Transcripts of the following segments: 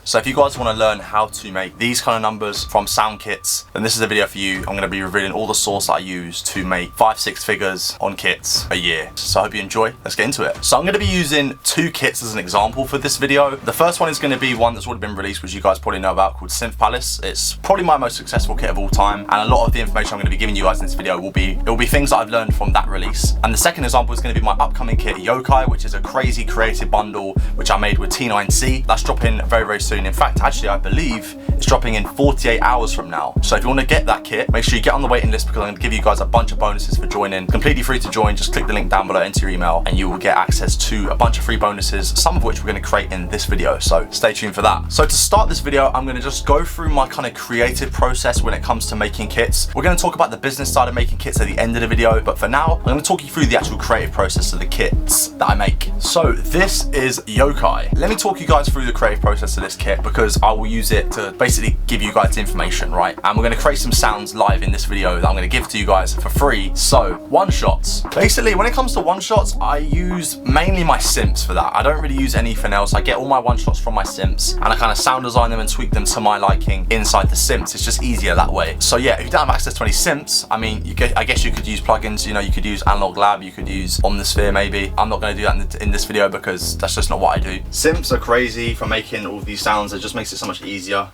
So if you guys want to learn how to make these kind of numbers from sound kits, then this is a video for you. I'm going to be revealing all the source that I use to make 5-6 figures on kits a year. So I hope you enjoy. Let's get into it. So I'm going to be using 2 kits as an example for this video. The first one is going to be one that's already been released, which you guys probably know about, called Synth Palace. It's probably my most successful kit of all time, and a lot of the information I'm going to be giving you guys in this video will be things that I've learned from that release. And the second example is going to be my upcoming kit, Yokai, which is a crazy creative bundle which I made with T9C. That's dropping very, very soon. In fact, actually, I believe it's dropping in 48 hours from now. So if you want to get that kit, make sure you get on the waiting list, because I'm going to give you guys a bunch of bonuses for joining. Completely free to join. Just click the link down below, enter your email, and you will get access to a bunch of free bonuses, some of which we're going to create in this video. So stay tuned for that. So to start this video, I'm going to just go through my kind of creative process when it comes to making kits. We're going to talk about the business side of making kits at the end of the video, but for now, I'm going to talk you through the actual creative process of the kits that I make. So this is Yokai. Let me talk you guys through the creative process of this kit, because I will use it to basically give you guys information, right? And we're going to create some sounds live in this video that I'm going to give to you guys for free. So one-shots. Basically, when it comes to one-shots, I use mainly my synths for that. I don't really use anything else. I get all my one-shots from my synths, and I kind of sound design them and tweak them to my liking inside the synths. It's just easier that way. So yeah, if you don't have access to any synths, I mean, I guess you could use plugins. You know, you could use Analog Lab, you could use Omnisphere maybe. I'm not going to do that in this video because that's just not what I do. Synths are crazy for making all these sounds. It just makes it so much easier.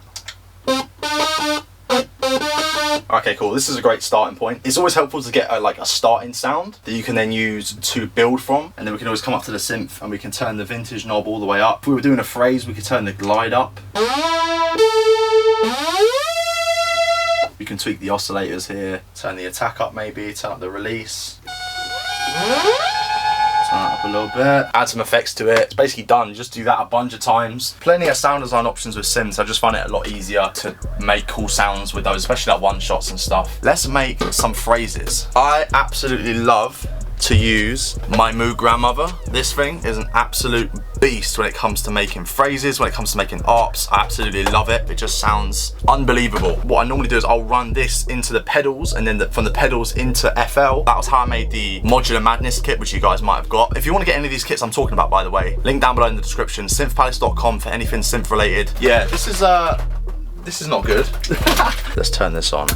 Okay, cool. This is a great starting point. It's always helpful to get a starting sound that you can then use to build from, and then we can always come up to the synth and we can turn the vintage knob all the way up. If we were doing a phrase, we could turn the glide up. We can tweak the oscillators here, turn the attack up maybe, turn up the release. Turn it up a little bit, add some effects to it. It's basically done. You just do that a bunch of times. Plenty of sound design options with synths. I just find it a lot easier to make cool sounds with those, especially like one-shots and stuff. Let's make some phrases. I absolutely love to use my Moo grandmother. This thing is an absolute beast when it comes to making phrases, when it comes to making arps. I absolutely love it. It just sounds unbelievable. What I normally do is I'll run this into the pedals, and then from the pedals into FL. That was how I made the Modular Madness kit, which you guys might have got. If you want to get any of these kits I'm talking about, by the way, link down below in the description, synthpalace.com for anything synth related. Yeah, this is not good. Let's turn this on.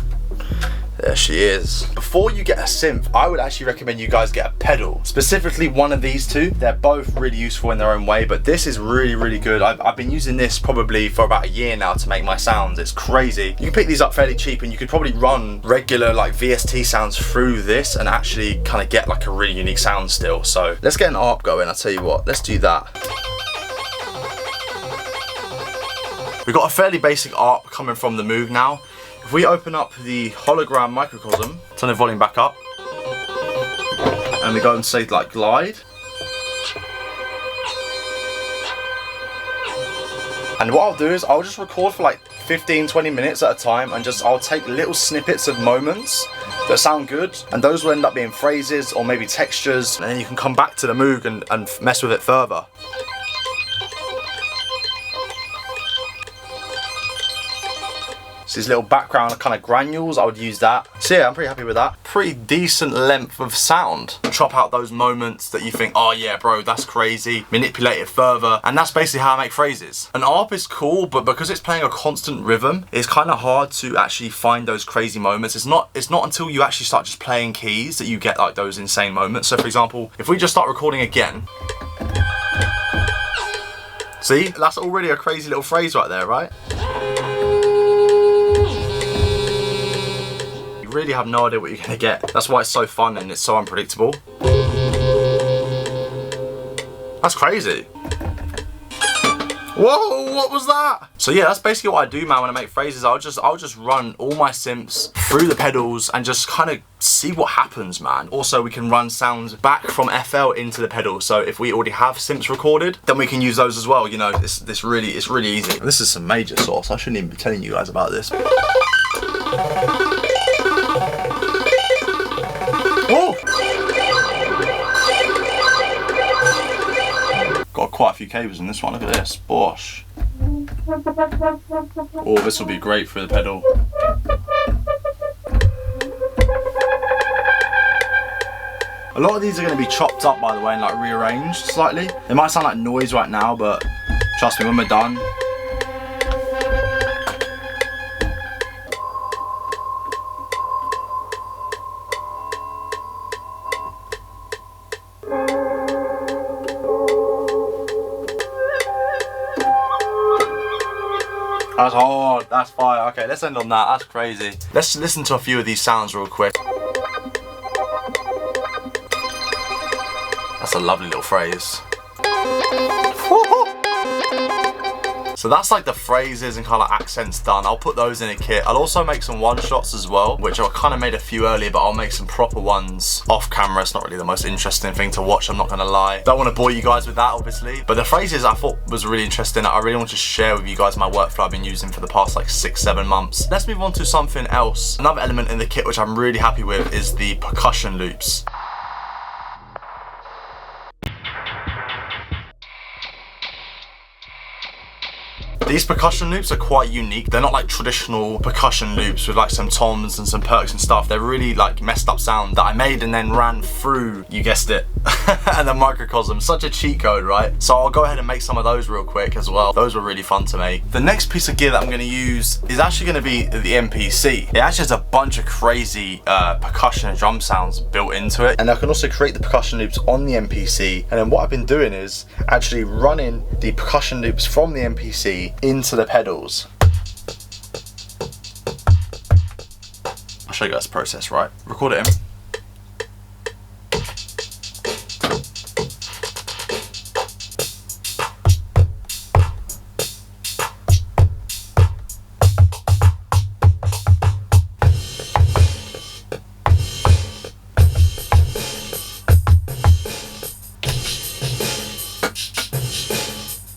There she is. Before you get a synth, I would actually recommend you guys get a pedal. Specifically one of these two. They're both really useful in their own way, but this is really, really good. I've been using this probably for about a year now to make my sounds. It's crazy. You can pick these up fairly cheap, and you could probably run regular like VST sounds through this and actually kind of get like a really unique sound still. So let's get an ARP going. I'll tell you what, let's do that. We've got a fairly basic ARP coming from the Moog now. If we open up the hologram microcosm, turn the volume back up, and we go and say like glide. And what I'll do is I'll just record for like 15-20 minutes at a time, and I'll take little snippets of moments that sound good, and those will end up being phrases or maybe textures, and then you can come back to the Moog and mess with it further. These little background kind of granules, I would use that. So yeah, I'm pretty happy with that. Pretty decent length of sound. Chop out those moments that you think, oh yeah bro, that's crazy. Manipulate it further, and that's basically how I make phrases. An ARP is cool, but because it's playing a constant rhythm, it's kind of hard to actually find those crazy moments. It's not until you actually start just playing keys that you get like those insane moments. So for example, if we just start recording again, see, that's already a crazy little phrase right there, right? Really have no idea what you're gonna get. That's why it's so fun and it's so unpredictable. That's crazy. Whoa, what was that? So yeah, that's basically what I do, man, when I make phrases. I'll just run all my synths through the pedals and just kind of see what happens, man. Also, we can run sounds back from FL into the pedals. So if we already have synths recorded, then we can use those as well. You know, it's really easy. This is some major sauce. I shouldn't even be telling you guys about this. Whoa! Got quite a few cables in this one. Look at this. Bosh. Oh, this will be great for the pedal. A lot of these are going to be chopped up, by the way, and like rearranged slightly. It might sound like noise right now, but trust me, when we're done, That's hard, that's fire. Okay, let's end on that, that's crazy. Let's listen to a few of these sounds real quick. That's a lovely little phrase. So that's like the phrases and kind of accents done. I'll put those in a kit. I'll also make some one shots as well, which I kind of made a few earlier, but I'll make some proper ones off camera. It's not really the most interesting thing to watch, I'm not gonna lie. Don't want to bore you guys with that, obviously. But the phrases I thought was really interesting. I really want to share with you guys my workflow I've been using for the past like 6-7 months. Let's move on to something else. Another element in the kit which I'm really happy with is the percussion loops. These percussion loops are quite unique. They're not like traditional percussion loops with like some toms and some perks and stuff. They're really like messed up sound that I made and then ran through, you guessed it, and the microcosm. Such a cheat code, right? So I'll go ahead and make some of those real quick as well. Those were really fun to make. The next piece of gear that I'm gonna use is actually gonna be the MPC. It actually has a bunch of crazy percussion and drum sounds built into it. And I can also create the percussion loops on the MPC. And then what I've been doing is actually running the percussion loops from the MPC into the pedals. I'll show you guys the process, right? Record it in.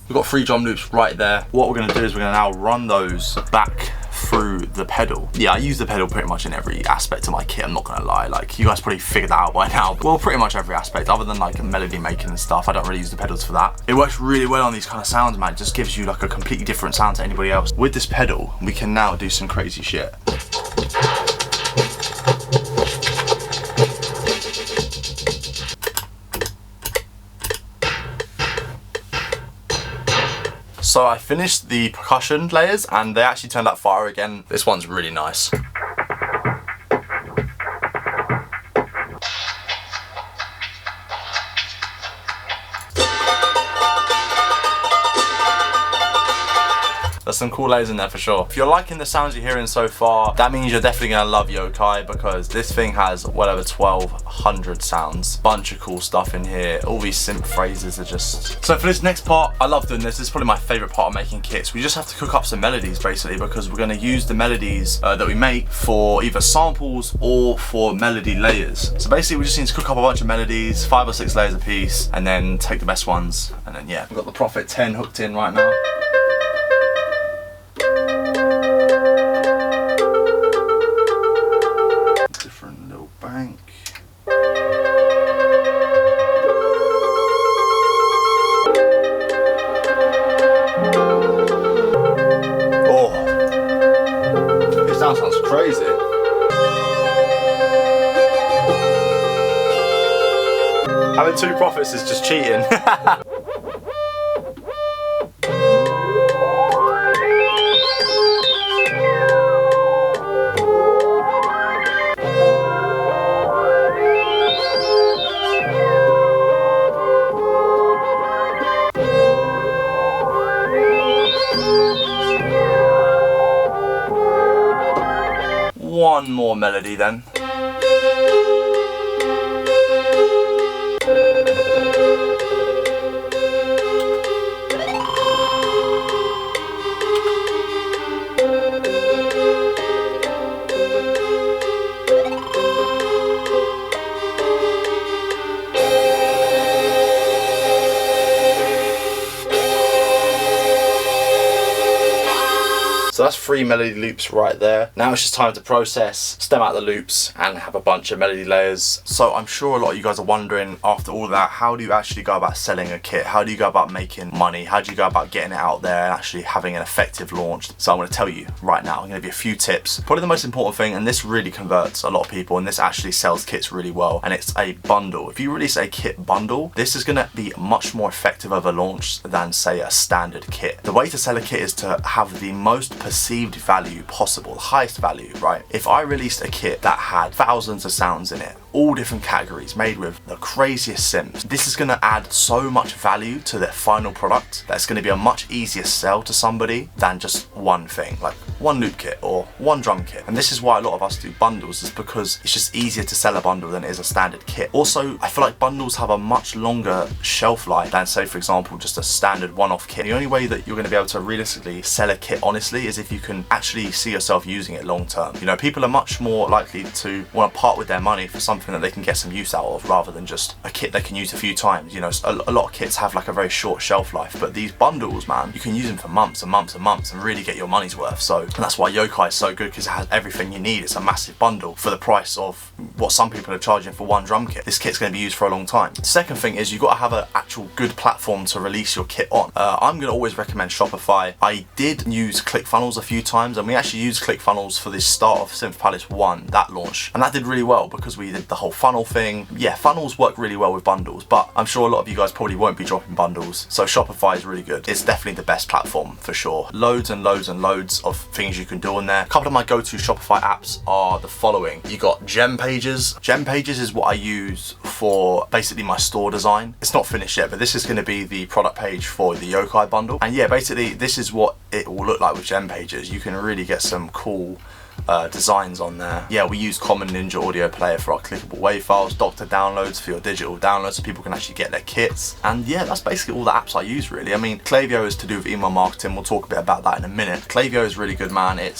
We've got 3 drum loops right there. What we're gonna do is we're gonna now run those back through the pedal. Yeah, I use the pedal pretty much in every aspect of my kit, I'm not gonna lie. Like, you guys probably figured that out by now. Well, pretty much every aspect, other than like melody making and stuff. I don't really use the pedals for that. It works really well on these kind of sounds, man. It just gives you like a completely different sound to anybody else. With this pedal, we can now do some crazy shit. So I finished the percussion layers and they actually turned out fire again. This one's really nice. There's some cool layers in there for sure. If you're liking the sounds you're hearing so far, that means you're definitely gonna love Yokai, because this thing has well over 1,200 sounds. Bunch of cool stuff in here. All these synth phrases are just... So for this next part, I love doing this. This is probably my favorite part of making kits. We just have to cook up some melodies basically, because we're gonna use the melodies that we make for either samples or for melody layers. So basically we just need to cook up a bunch of melodies, 5 or 6 layers a piece, and then take the best ones. And then yeah, we've got the Prophet 10 hooked in right now. Sounds crazy. Having 2 prophets is just cheating. One more melody then. So that's 3 melody loops right there. Now it's just time to process, stem out the loops, and have a bunch of melody layers. So I'm sure a lot of you guys are wondering, after all that, how do you actually go about selling a kit? How do you go about making money? How do you go about getting it out there and actually having an effective launch? So I'm going to tell you right now. I'm going to give you a few tips. Probably the most important thing, and this really converts a lot of people, and this actually sells kits really well, and it's a bundle. If you release a kit bundle, this is going to be much more effective of a launch than, say, a standard kit. The way to sell a kit is to have the most perceived value possible, the highest value, right? If I released a kit that had thousands of sounds in it, all different categories, made with the craziest sims. This is going to add so much value to their final product that it's going to be a much easier sell to somebody than just one thing, like one loop kit or one drum kit. And this is why a lot of us do bundles, is because it's just easier to sell a bundle than it is a standard kit. Also, I feel like bundles have a much longer shelf life than, say, for example, just a standard one-off kit. The only way that you're going to be able to realistically sell a kit honestly is if you can actually see yourself using it long term. You know, people are much more likely to want to part with their money for something that they can get some use out of, rather than just a kit they can use a few times. You know, a lot of kits have like a very short shelf life, but these bundles, man, you can use them for months and months and months and really get your money's worth. So, and that's why Yokai is so good, because it has everything you need. It's a massive bundle for the price of what some people are charging for one drum kit. This kit's going to be used for a long time. The second thing is you've got to have an actual good platform to release your kit on. I'm going to always recommend Shopify. I did use ClickFunnels a few times, and we actually used ClickFunnels for the start of Synth Palace 1, that launch, and that did really well because we did the whole funnel thing. Yeah, funnels work really well with bundles, but I'm sure a lot of you guys probably won't be dropping bundles, so Shopify is really good. It's definitely the best platform for sure. Loads and loads and loads of things you can do on there. A couple of my go-to Shopify apps are the following. You got Gem Pages. Gem Pages is what I use for basically my store design. It's not finished yet, but this is going to be the product page for the Yokai bundle. And yeah, basically this is what it will look like with Gem Pages. You can really get some cool designs on there. Yeah, we use Common Ninja Audio Player for our clickable WAV files, Doctor downloads for your digital downloads so people can actually get their kits. And yeah, that's basically all the apps I use really. I mean, Klaviyo is to do with email marketing. We'll talk a bit about that in a minute. Klaviyo is really good, man. It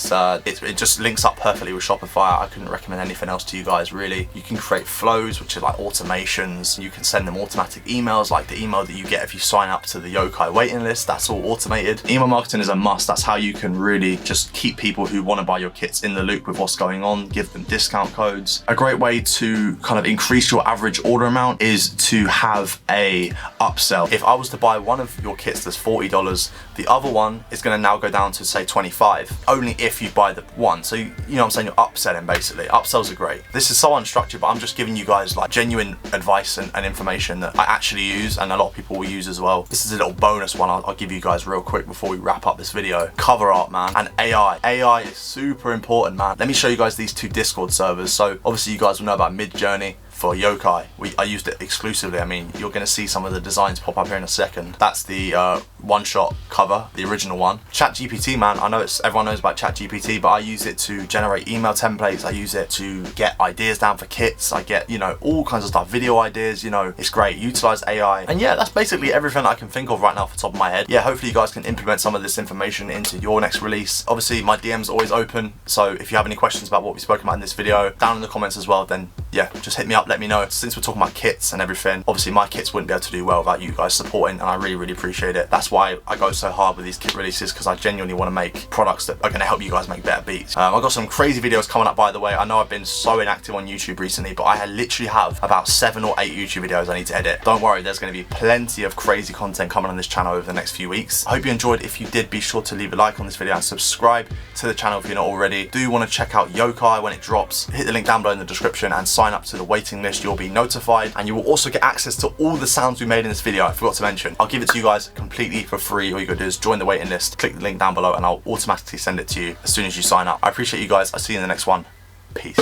just links up perfectly with Shopify. I couldn't recommend anything else to you guys really. You can create flows, which are like automations. You can send them automatic emails, like the email that you get if you sign up to the Yokai waiting list. That's all automated. Email marketing is a must. That's how you can really just keep people who want to buy your kits in the loop with what's going on, give them discount codes. A great way to kind of increase your average order amount is to have a upsell. If I was to buy one of your kits that's $40, the other one is going to now go down to say 25, only if you buy the one. So you know what I'm saying, you're upselling basically. Upsells are great. This is so unstructured, but I'm just giving you guys like genuine advice and information that I actually use and a lot of people will use as well. This is a little bonus one I'll give you guys real quick before we wrap up this video. Cover art, man, and AI. AI is super important, man. Let me show you guys these two Discord servers. So obviously you guys will know about Midjourney for Yokai. I used it exclusively. I mean, you're going to see some of the designs pop up here in a second. That's the one-shot cover, the original one. ChatGPT, man, I know everyone knows about ChatGPT, but I use it to generate email templates. I use it to get ideas down for kits. I get, you know, all kinds of stuff, video ideas, you know, it's great. Utilize AI. And yeah, that's basically everything I can think of right now off the top of my head. Yeah, hopefully you guys can implement some of this information into your next release. Obviously, my DM's always open, so if you have any questions about what we spoke about in this video, down in the comments as well, then yeah, just hit me up, let me know. Since we're talking about kits and everything, obviously my kits wouldn't be able to do well without you guys supporting, and I really, really appreciate it. That's why I go so hard with these kit releases, because I genuinely want to make products that are going to help you guys make better beats. I've got some crazy videos coming up, by the way. I know I've been so inactive on YouTube recently, but I literally have about 7 or 8 YouTube videos I need to edit. Don't worry, there's going to be plenty of crazy content coming on this channel over the next few weeks. I hope you enjoyed. If you did, be sure to leave a like on this video and subscribe to the channel if you're not already. Do you want to check out Yokai when it drops? Hit the link down below in the description and sign up to the waiting list. You'll be notified, and you will also get access to all the sounds we made in this video. I forgot to mention, I'll give it to you guys completely for free. All you gotta do is join the waiting list, click the link down below, and I'll automatically send it to you as soon as you sign up. I appreciate you guys. I'll see you in the next one. Peace.